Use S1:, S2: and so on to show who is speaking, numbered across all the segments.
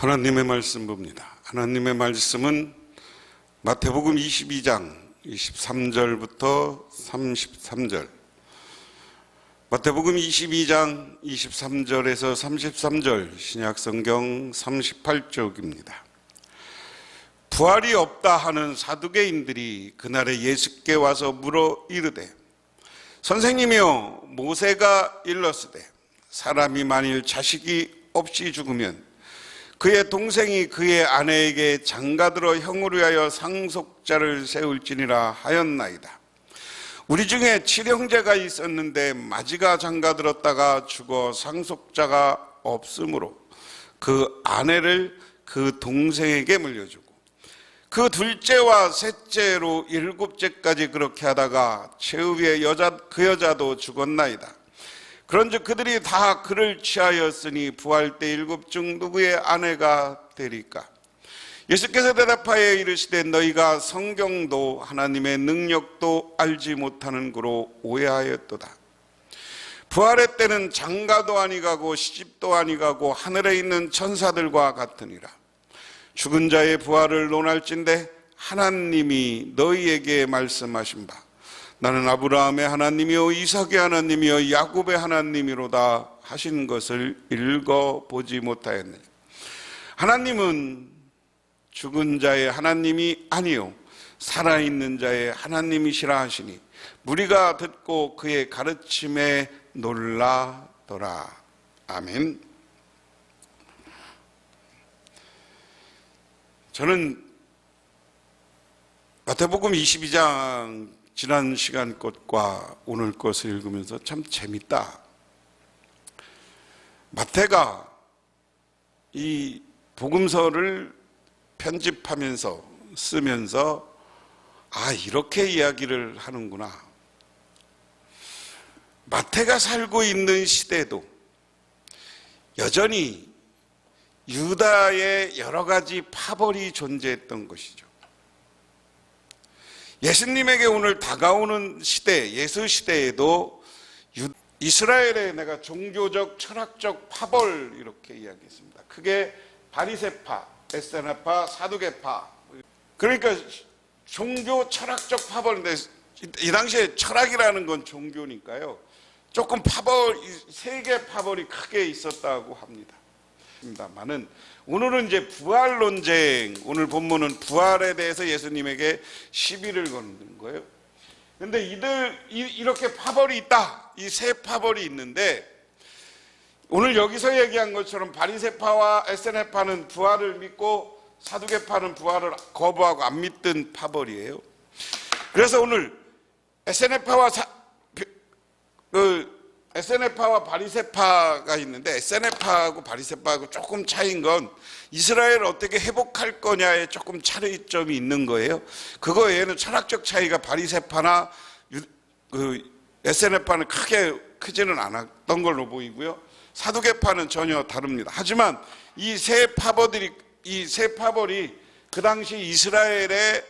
S1: 하나님의 말씀 봅니다. 하나님의 말씀은 마태복음 22장 23절부터 33절, 마태복음 22장 23절에서 33절, 신약성경 38쪽입니다. 부활이 없다 하는 사두개인들이 그날에 예수께 와서 물어 이르되, 선생님이여, 모세가 일렀으되 사람이 만일 자식이 없이 죽으면 그의 동생이 그의 아내에게 장가들어 형으로 하여 상속자를 세울지니라 하였나이다. 우리 중에 7형제가 있었는데 마지가 장가들었다가 죽어 상속자가 없으므로 그 아내를 그 동생에게 물려주고 그 둘째와 셋째로 7째까지 그렇게 하다가 최후의 그 여자도 죽었나이다. 그런즉 그들이 다 그를 취하였으니 부활 때 7 중 누구의 아내가 되리까? 예수께서 대답하여 이르시되, 너희가 성경도 하나님의 능력도 알지 못하는 고로 오해하였도다. 부활의 때는 장가도 아니가고 시집도 아니가고 하늘에 있는 천사들과 같으니라. 죽은 자의 부활을 논할진대 하나님이 너희에게 말씀하신 바, 나는 아브라함의 하나님이요 이삭의 하나님이요 야곱의 하나님이로다 하신 것을 읽어보지 못하였느냐. 하나님은 죽은 자의 하나님이 아니요 살아있는 자의 하나님이시라 하시니 무리가 듣고 그의 가르침에 놀라더라. 아멘. 저는 마태복음 22장 지난 시간 것과 오늘 것을 읽으면서 참 재밌다. 마태가 이 복음서를 편집하면서 쓰면서 이렇게 이야기를 하는구나. 마태가 살고 있는 시대도 여전히 유다의 여러 가지 파벌이 존재했던 것이죠. 예수님에게 오늘 다가오는 시대, 예수 시대에도 이스라엘의 내가 종교적, 철학적 파벌 이렇게 이야기했습니다. 크게 바리새파, 에세나파, 사두개파. 그러니까 종교, 철학적 파벌인데 이 당시에 철학이라는 건 종교니까요. 조금 파벌, 세 개의 파벌이 크게 있었다고 합니다. 많은 오늘은 이제 부활 논쟁, 오늘 본문은 부활에 대해서 예수님에게 시비를 거는 거예요. 그런데 이렇게 파벌이 있다. 이 세 파벌이 있는데 오늘 여기서 얘기한 것처럼 바리새파와 에세네파는 부활을 믿고 사두개파는 부활을 거부하고 안 믿던 파벌이에요. 그래서 오늘 에세네파와 바리새파가 있는데, 에세네파하고 바리새파하고 조금 차이인 건 이스라엘을 어떻게 회복할 거냐에 조금 차이점이 있는 거예요. 그거 외에는 철학적 차이가 바리새파나 에세네파는 크지는 않았던 걸로 보이고요. 사두개파는 전혀 다릅니다. 하지만 이 세 파벌이 그 당시 이스라엘의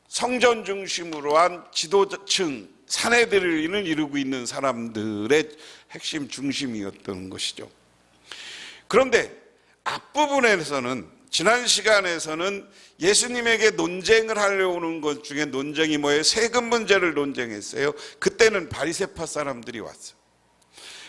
S1: 성전 중심으로 한 지도층, 사내들을 이루고 있는 사람들의 핵심 중심이었던 것이죠. 그런데 앞부분에서는, 지난 시간에서는 예수님에게 논쟁을 하려고 오는 것 중에 논쟁이 뭐예요? 세금 문제를 논쟁했어요. 그때는 바리새파 사람들이 왔어요.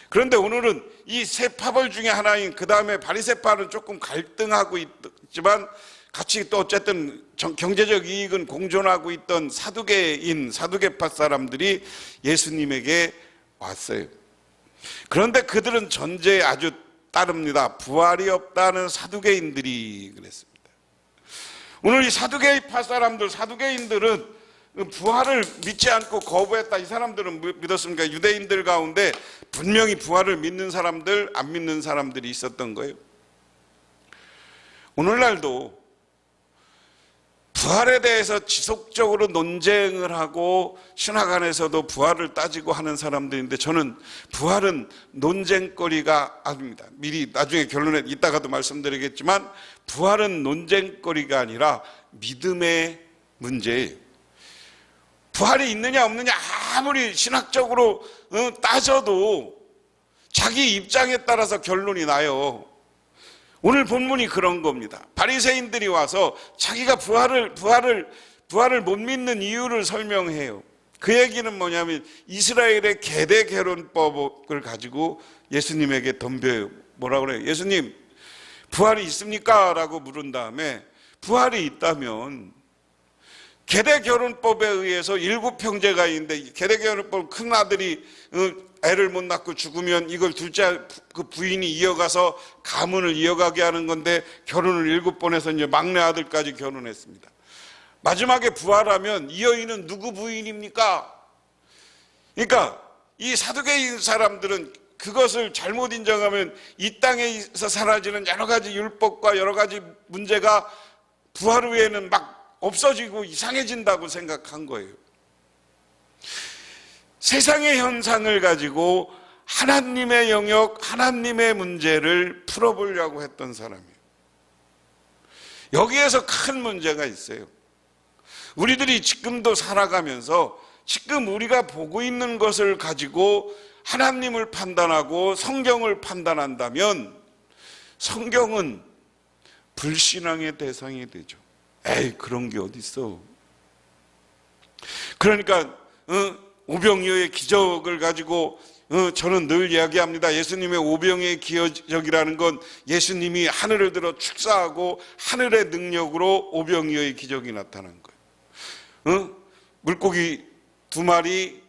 S1: 그런데 오늘은 이 세 파벌 중에 하나인, 그 다음에 바리새파는 조금 갈등하고 있지만 같이 또 어쨌든 경제적 이익은 공존하고 있던 사두개파 사람들이 예수님에게 왔어요. 그런데 그들은 전제에 아주 따릅니다. 부활이 없다는 사두개인들이 그랬습니다. 오늘 이 사두개파 사두개인들은 부활을 믿지 않고 거부했다. 이 사람들은 믿었습니까? 유대인들 가운데 분명히 부활을 믿는 사람들, 안 믿는 사람들이 있었던 거예요. 오늘날도 부활에 대해서 지속적으로 논쟁을 하고 신학 안에서도 부활을 따지고 하는 사람들인데, 저는 부활은 논쟁거리가 아닙니다. 미리 나중에 결론에 이따가도 말씀드리겠지만 부활은 논쟁거리가 아니라 믿음의 문제예요. 부활이 있느냐 없느냐 아무리 신학적으로 따져도 자기 입장에 따라서 결론이 나요. 오늘 본문이 그런 겁니다. 바리새인들이 와서 자기가 부활을 못 믿는 이유를 설명해요. 그 얘기는 뭐냐면 이스라엘의 계대 결혼법을 가지고 예수님에게 덤벼요. 뭐라고 그래요? 예수님, 부활이 있습니까? 라고 물은 다음에 부활이 있다면 계대 결혼법에 의해서 7형제가 있는데, 계대 결혼법 큰 아들이 애를 못 낳고 죽으면 이걸 둘째 그 부인이 이어가서 가문을 이어가게 하는 건데, 결혼을 7번 해서 이제 막내 아들까지 결혼했습니다. 마지막에 부활하면 이 여인은 누구 부인입니까? 그러니까 이 사두개인 사람들은 그것을 잘못 인정하면 이 땅에서 사라지는 여러 가지 율법과 여러 가지 문제가 부활 후에는 막 없어지고 이상해진다고 생각한 거예요. 세상의 현상을 가지고 하나님의 영역, 하나님의 문제를 풀어보려고 했던 사람이에요. 여기에서 큰 문제가 있어요. 우리들이 지금도 살아가면서 지금 우리가 보고 있는 것을 가지고 하나님을 판단하고 성경을 판단한다면 성경은 불신앙의 대상이 되죠. 에이, 그런 게 어딨어. 그러니까 오병이어의 기적을 가지고 저는 늘 이야기합니다. 예수님의 오병이어의 기적이라는 건 예수님이 하늘을 들어 축사하고 하늘의 능력으로 오병이어의 기적이 나타난 거예요. 물고기 2마리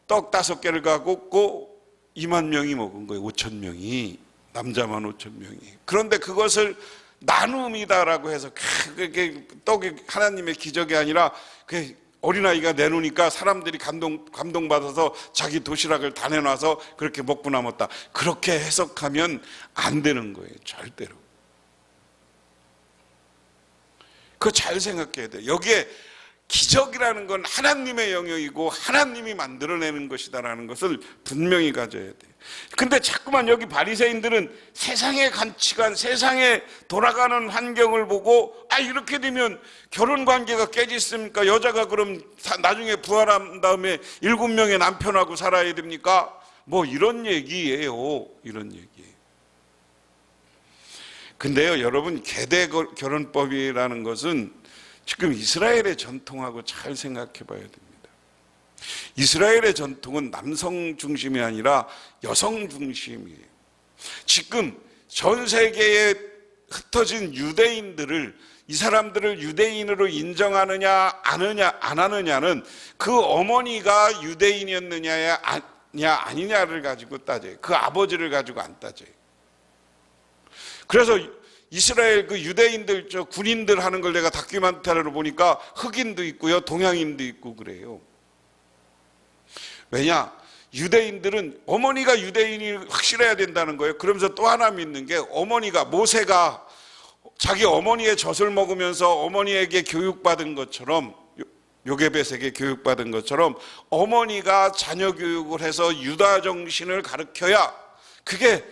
S1: 떡 5개를 갖고 2만 명이 먹은 거예요. 5천 명이, 남자만 5천 명이. 그런데 그것을 나눔이다라고 해서 그게 떡이 하나님의 기적이 아니라 그 어린아이가 내놓으니까 사람들이 감동받아서 자기 도시락을 다 내놔서 그렇게 먹고 남았다. 그렇게 해석하면 안 되는 거예요. 절대로. 그거 잘 생각해야 돼요. 여기에 기적이라는 건 하나님의 영역이고 하나님이 만들어내는 것이다라는 것을 분명히 가져야 돼요. 근데 자꾸만 여기 바리새인들은 세상의 가치관, 세상에 돌아가는 환경을 보고 이렇게 되면 결혼관계가 깨지습니까? 여자가 그럼 나중에 부활한 다음에 7명의 남편하고 살아야 됩니까? 뭐 이런 얘기예요. 이런 얘기예요. 근데요, 여러분, 계대 결혼법이라는 것은 지금 이스라엘의 전통하고 잘 생각해 봐야 됩니다. 이스라엘의 전통은 남성 중심이 아니라 여성 중심이에요. 지금 전 세계에 흩어진 유대인들을, 이 사람들을 유대인으로 인정하느냐 안 하느냐는 그 어머니가 유대인이었느냐 아니냐를 가지고 따져요. 그 아버지를 가지고 안 따져요. 그래서 이스라엘 그 유대인들, 저 군인들 하는 걸 내가 다큐멘터리로 보니까 흑인도 있고요, 동양인도 있고 그래요. 왜냐? 유대인들은 어머니가 유대인이 확실해야 된다는 거예요. 그러면서 또 하나 믿는 게, 어머니가, 모세가 자기 어머니의 젖을 먹으면서 어머니에게 교육받은 것처럼, 요게벳에게 교육받은 것처럼 어머니가 자녀 교육을 해서 유다 정신을 가르쳐야 그게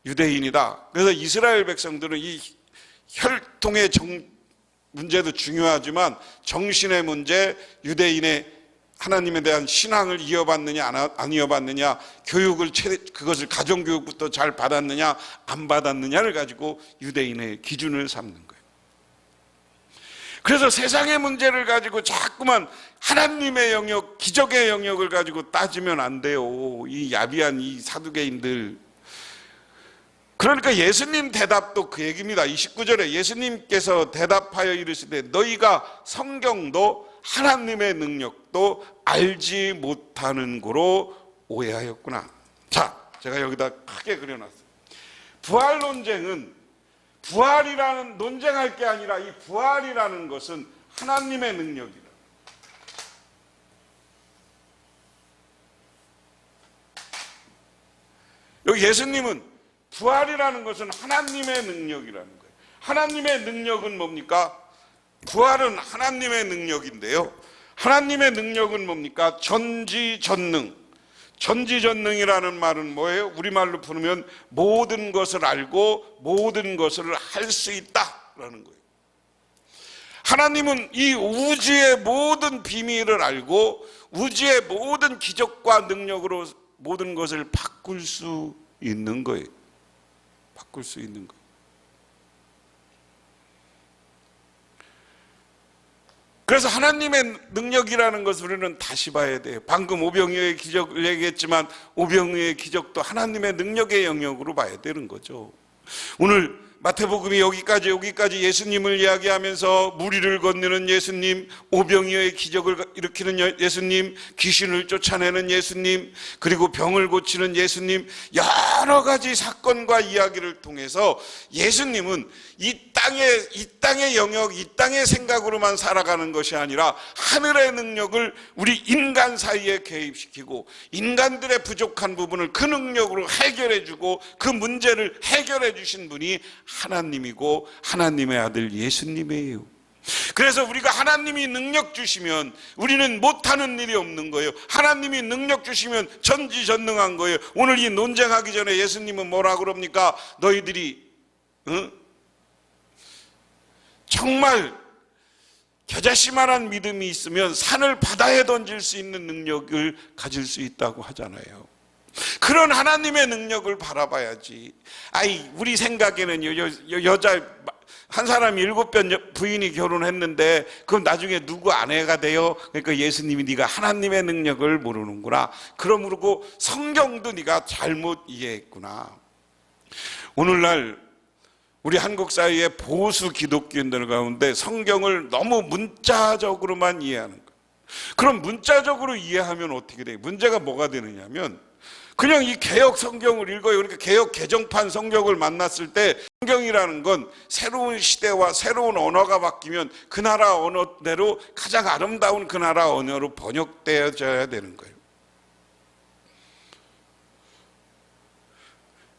S1: 유대인이다. 그래서 이스라엘 백성들은 이 혈통의 문제도 중요하지만 정신의 문제, 유대인의 하나님에 대한 신앙을 이어받느냐 안 이어받느냐, 교육을 그것을 가정교육부터 잘 받았느냐 안 받았느냐를 가지고 유대인의 기준을 삼는 거예요. 그래서 세상의 문제를 가지고 자꾸만 하나님의 영역, 기적의 영역을 가지고 따지면 안 돼요. 이 야비한 이 사두개인들. 그러니까 예수님 대답도 그 얘기입니다. 29절에 예수님께서 대답하여 이르시되 너희가 성경도 하나님의 능력도 알지 못하는 고로 오해하였구나. 자, 제가 여기다 크게 그려놨어요. 부활 논쟁은, 부활이라는 논쟁할 게 아니라 이 부활이라는 것은 하나님의 능력이다. 여기 예수님은 부활이라는 것은 하나님의 능력이라는 거예요. 하나님의 능력은 뭡니까? 부활은 하나님의 능력인데요, 하나님의 능력은 뭡니까? 전지전능. 전지전능이라는 말은 뭐예요? 우리말로 부르면 모든 것을 알고 모든 것을 할 수 있다라는 거예요. 하나님은 이 우주의 모든 비밀을 알고 우주의 모든 기적과 능력으로 모든 것을 바꿀 수 있는 거예요. 바꿀 수 있는 거예요. 그래서 하나님의 능력이라는 것을 우리는 다시 봐야 돼요. 방금 오병이어의 기적을 얘기했지만 오병이어의 기적도 하나님의 능력의 영역으로 봐야 되는 거죠. 오늘 마태복음이 여기까지 예수님을 이야기하면서 무리를 건너는 예수님, 오병이어의 기적을 일으키는 예수님, 귀신을 쫓아내는 예수님, 그리고 병을 고치는 예수님, 여러 가지 사건과 이야기를 통해서 예수님은 이 땅의 영역, 이 땅의 생각으로만 살아가는 것이 아니라 하늘의 능력을 우리 인간 사이에 개입시키고 인간들의 부족한 부분을 그 능력으로 해결해주고 그 문제를 해결해 주신 분이 하나님이고 하나님의 아들 예수님이에요. 그래서 우리가 하나님이 능력 주시면 우리는 못하는 일이 없는 거예요. 하나님이 능력 주시면 전지전능한 거예요. 오늘 이 논쟁하기 전에 예수님은 뭐라 그럽니까? 너희들이 정말 겨자씨만한 믿음이 있으면 산을 바다에 던질 수 있는 능력을 가질 수 있다고 하잖아요. 그런 하나님의 능력을 바라봐야지. 우리 생각에는 여자 한 사람이 7번 부인이 결혼했는데 그럼 나중에 누구 아내가 돼요? 그러니까 예수님이 네가 하나님의 능력을 모르는구나. 그러므로 성경도 네가 잘못 이해했구나. 오늘날 우리 한국 사회의 보수 기독교인들 가운데 성경을 너무 문자적으로만 이해하는 거예요. 그럼 문자적으로 이해하면 어떻게 돼요? 문제가 뭐가 되느냐면 그냥 이 개역 성경을 읽어요. 그러니까 개역 개정판 성경을 만났을 때 성경이라는 건 새로운 시대와 새로운 언어가 바뀌면 그 나라 언어대로 가장 아름다운 그 나라 언어로 번역되어져야 되는 거예요.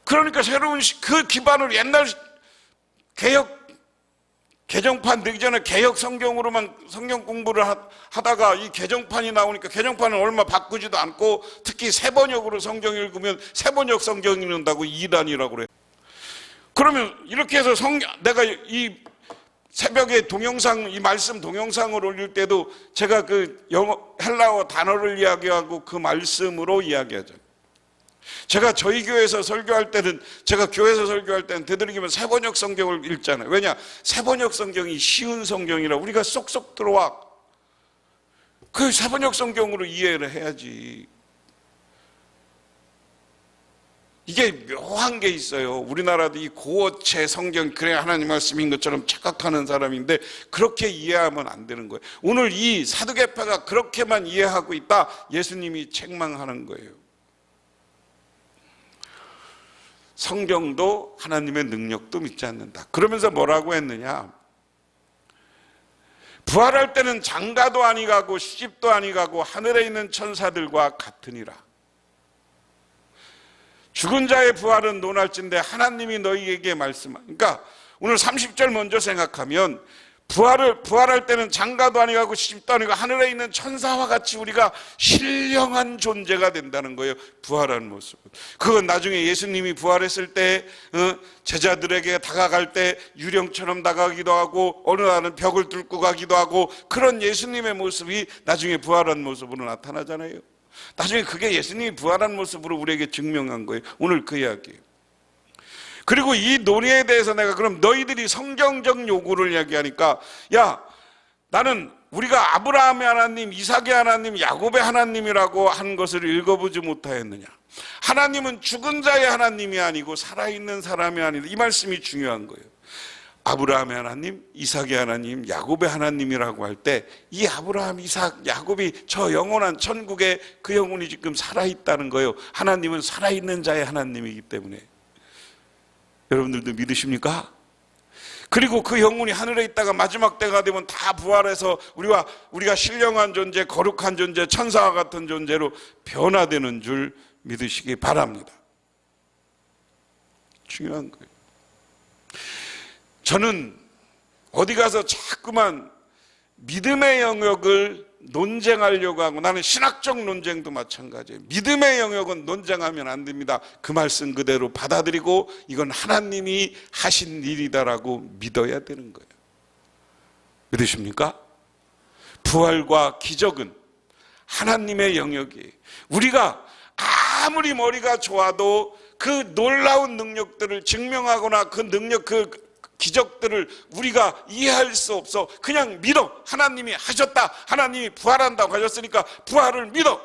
S1: 그러니까 새로운 그 기반으로 옛날 개역 개정판 되기 전에 개역 성경으로만 성경 공부를 하다가 이 개정판이 나오니까 개정판은 얼마 바꾸지도 않고 특히 새번역으로 성경 읽으면 새번역 성경 읽는다고 이단이라고 그래요. 그러면 이렇게 해서 내가 이 새벽에 동영상, 이 말씀 동영상을 올릴 때도 제가 그 헬라어 단어를 이야기하고 그 말씀으로 이야기하죠. 제가 저희 교회에서 설교할 때는 되도록이면 새번역 성경을 읽잖아요. 왜냐? 새번역 성경이 쉬운 성경이라 우리가 쏙쏙 들어와. 그 새번역 성경으로 이해를 해야지. 이게 묘한 게 있어요. 우리나라도 이 고어체 성경 그래 하나님 말씀인 것처럼 착각하는 사람인데 그렇게 이해하면 안 되는 거예요. 오늘 이 사두개파가 그렇게만 이해하고 있다. 예수님이 책망하는 거예요. 성경도 하나님의 능력도 믿지 않는다. 그러면서 뭐라고 했느냐? 부활할 때는 장가도 아니 가고 시집도 아니 가고 하늘에 있는 천사들과 같으니라. 죽은 자의 부활은 논할진대 하나님이 너희에게 그러니까 오늘 30절 먼저 생각하면 부활할 때는 장가도 아니 가고 시집도 아니 가고 하늘에 있는 천사와 같이 우리가 신령한 존재가 된다는 거예요. 부활한 모습은. 그건 나중에 예수님이 부활했을 때 제자들에게 다가갈 때 유령처럼 다가가기도 하고 어느 날은 벽을 뚫고 가기도 하고 그런 예수님의 모습이 나중에 부활한 모습으로 나타나잖아요. 나중에 그게 예수님이 부활한 모습으로 우리에게 증명한 거예요. 오늘 그 이야기예요. 그리고 이 논의에 대해서 내가 그럼 너희들이 성경적 요구를 이야기하니까 나는 우리가 아브라함의 하나님, 이삭의 하나님, 야곱의 하나님이라고 한 것을 읽어보지 못하였느냐. 하나님은 죽은 자의 하나님이 아니고 살아있는 사람이 아니다. 이 말씀이 중요한 거예요. 아브라함의 하나님, 이삭의 하나님, 야곱의 하나님이라고 할 때 이 아브라함, 이삭, 야곱이 저 영원한 천국에 그 영혼이 지금 살아있다는 거예요. 하나님은 살아있는 자의 하나님이기 때문에. 여러분들도 믿으십니까? 그리고 그 영혼이 하늘에 있다가 마지막 때가 되면 다 부활해서 우리가 신령한 존재, 거룩한 존재, 천사와 같은 존재로 변화되는 줄 믿으시기 바랍니다. 중요한 거예요. 저는 어디 가서 자꾸만 믿음의 영역을 논쟁하려고 하고 나는 신학적 논쟁도 마찬가지예요. 믿음의 영역은 논쟁하면 안 됩니다. 그 말씀 그대로 받아들이고 이건 하나님이 하신 일이다라고 믿어야 되는 거예요. 믿으십니까? 부활과 기적은 하나님의 영역이에요. 우리가 아무리 머리가 좋아도 그 놀라운 능력들을 증명하거나 그 능력, 그 기적들을 우리가 이해할 수 없어. 그냥 믿어. 하나님이 하셨다. 하나님이 부활한다고 하셨으니까 부활을 믿어.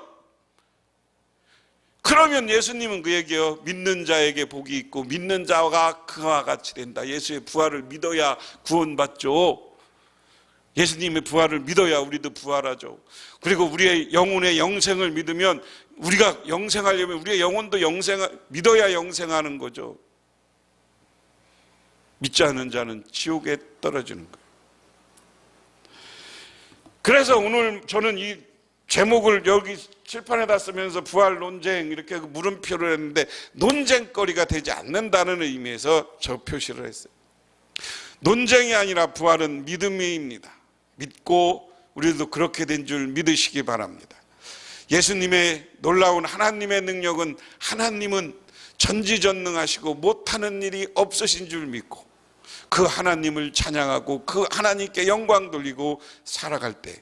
S1: 그러면 예수님은 그 얘기예요. 믿는 자에게 복이 있고 믿는 자가 그와 같이 된다. 예수의 부활을 믿어야 구원받죠. 예수님의 부활을 믿어야 우리도 부활하죠. 그리고 우리의 영혼의 영생을 믿으면, 우리가 영생하려면 우리의 영혼도 믿어야 영생하는 거죠. 믿지 않는 자는 지옥에 떨어지는 거예요. 그래서 오늘 저는 이 제목을 여기 칠판에다 쓰면서 부활 논쟁 이렇게 물음표를 했는데, 논쟁거리가 되지 않는다는 의미에서 저 표시를 했어요. 논쟁이 아니라 부활은 믿음입니다. 믿고 우리도 그렇게 된 줄 믿으시기 바랍니다. 예수님의 놀라운 하나님의 능력은, 하나님은 전지전능하시고 못하는 일이 없으신 줄 믿고 그 하나님을 찬양하고 그 하나님께 영광 돌리고 살아갈 때,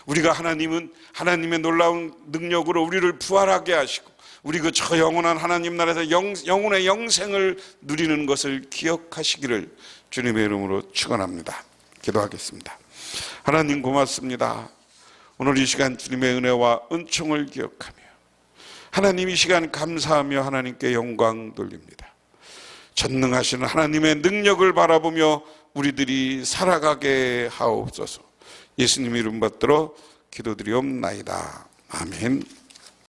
S1: 우리가 하나님의 놀라운 능력으로 우리를 부활하게 하시고 우리 그 저 영원한 하나님 나라에서 영혼의 영생을 누리는 것을 기억하시기를 주님의 이름으로 축원합니다. 기도하겠습니다. 하나님 고맙습니다. 오늘 이 시간 주님의 은혜와 은총을 기억하며 하나님 이 시간 감사하며 하나님께 영광 돌립니다. 전능하시는 하나님의 능력을 바라보며 우리들이 살아가게 하옵소서. 예수님 이름 받들어 기도드리옵나이다. 아멘.